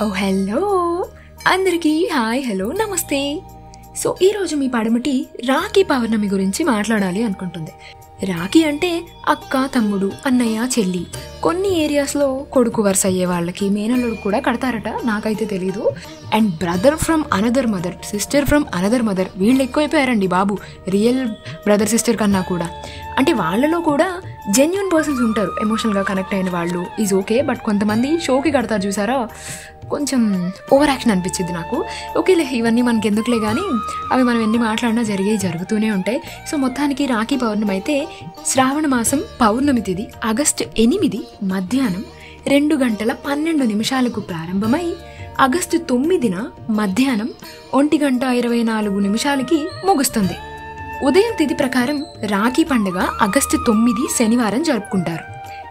ఓ hello అందరికీ hi hello నమస్తే. So ఈరోజు మీ పడమటి రాఖీ పౌర్ణమి గురించి మాట్లాడాలి అనుకుంటుంది. రాఖీ అంటే అక్క, తమ్ముడు, అన్నయ్య, చెల్లి. కొన్ని ఏరియాస్లో కొడుకు వరుస అయ్యే వాళ్ళకి మేనల్లుడు కూడా కడతారట, నాకైతే తెలీదు. And brother from another mother, sister from another mother, వీళ్ళు ఎక్కువైపోయారండి బాబు, రియల్ బ్రదర్ సిస్టర్ కన్నా కూడా. అంటే వాళ్ళలో కూడా జెన్యున్ పర్సన్స్ ఉంటారు, ఎమోషనల్గా కనెక్ట్ అయిన వాళ్ళు, ఈజ్ ఓకే. బట్ కొంతమంది షోకి కడతారు చూసారా, కొంచెం ఓవర్ యాక్షన్ అనిపించింది నాకు. ఓకేలే, ఇవన్నీ మనకి ఎందుకులే కానీ అవి మనం ఎన్ని మాట్లాడినా జరుగుతూనే ఉంటాయి. సో మొత్తానికి రాఖీ పౌర్ణమి అయితే శ్రావణ మాసం పౌర్ణమి తిథి ఆగస్టు 8 మధ్యాహ్నం 2:12 ప్రారంభమై ఆగస్టు 9 మధ్యాహ్నం 1:24 ముగుస్తుంది. ఉదయం తిథి ప్రకారం రాఖీ పండుగ ఆగస్టు 9 శనివారం జరుపుకుంటారు.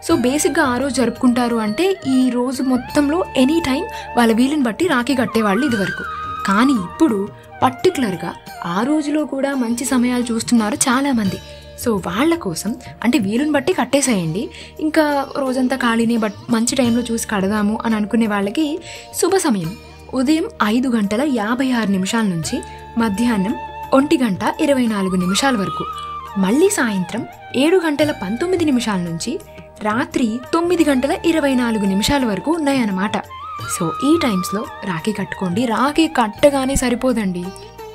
సో బేసిక్గా ఆ రోజు జరుపుకుంటారు అంటే ఈ రోజు మొత్తంలో ఎనీ టైం వాళ్ళ వీలుని బట్టి రాఖీ కట్టేవాళ్ళు ఇదివరకు. కానీ ఇప్పుడు పర్టికులర్గా ఆ రోజులో కూడా మంచి సమయాలు చూస్తున్నారు చాలామంది. సో వాళ్ళ కోసం అంటే వీలుని బట్టి కట్టేసేయండి, ఇంకా రోజంతా ఖాళీనే బట్ మంచి టైంలో చూసి కడదాము అని అనుకునే వాళ్ళకి శుభ సమయం ఉదయం 5:56 నుంచి మధ్యాహ్నం 1:24 వరకు, మళ్ళీ సాయంత్రం 7:19 నుంచి రాత్రి 9:24 వరకు ఉన్నాయన్నమాట. సో ఈ టైమ్స్లో రాఖీ కట్టుకోండి. రాఖీ కట్టగానే సరిపోదండి,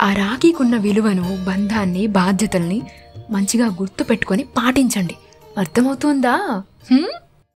ఆ రాఖీకున్న విలువను, బంధాన్ని, బాధ్యతల్ని మంచిగా గుర్తు పెట్టుకొని పాటించండి. అర్థమవుతుందా?